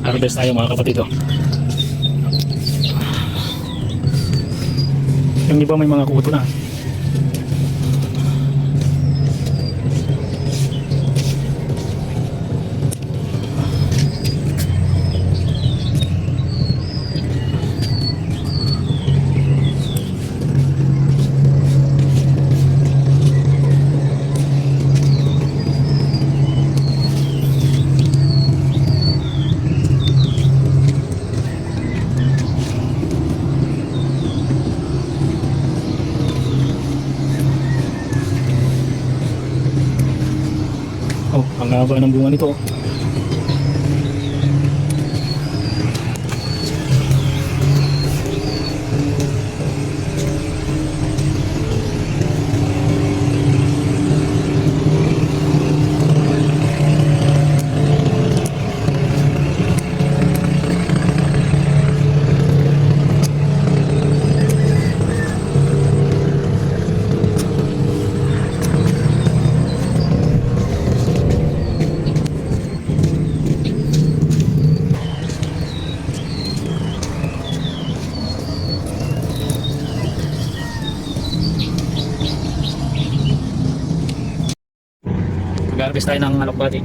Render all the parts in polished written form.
Harvest tayo mga kapatid. Oh. Yung iba may mga kuto na. Oh, ang haba ng bunga nito. Mag-harvest tayo ng alokbati.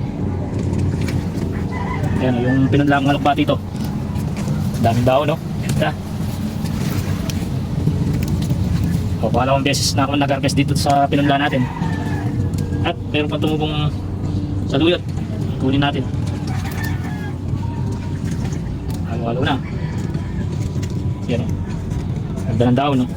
Ayan, yung pinunlang alokbati ito. Daming daon, no? Ganda. O, pangalawang beses na ako nag-harvest dito sa pinunla natin. At meron pa tumubong saluyot. Kunin natin. Halo-halo na. Yan, o. Ganda ng daon, no?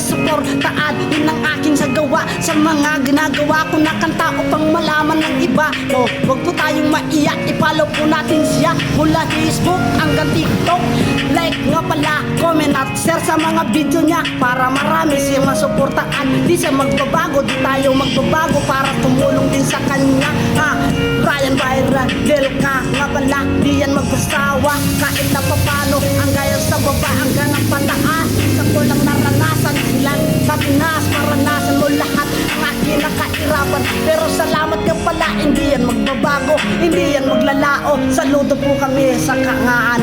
Suportaan yun ang aking sagawa sa mga ginagawa ko na kanta upang malaman ng iba. O, wag po tayong maiyak, i-follow po natin siya mula Facebook hanggang TikTok. Like nga pala, comment at share sa mga video niya para marami siyang masuportaan. Di siya magbabago, di tayo magbabago para tumulong din sa kanya. Ryan Byron, Del ka nga pala, di yan magpasawa. Kahit na papano, ang gaya sa baba hanggang ang pataas. Sa kulang naranasan, ilan sa Pinas, maranasan mo lahat ang aking nakairapan. Pero salamat ka pala, hindi yan magbabago, hindi yan maglalao. Saludo po kami sa kangaan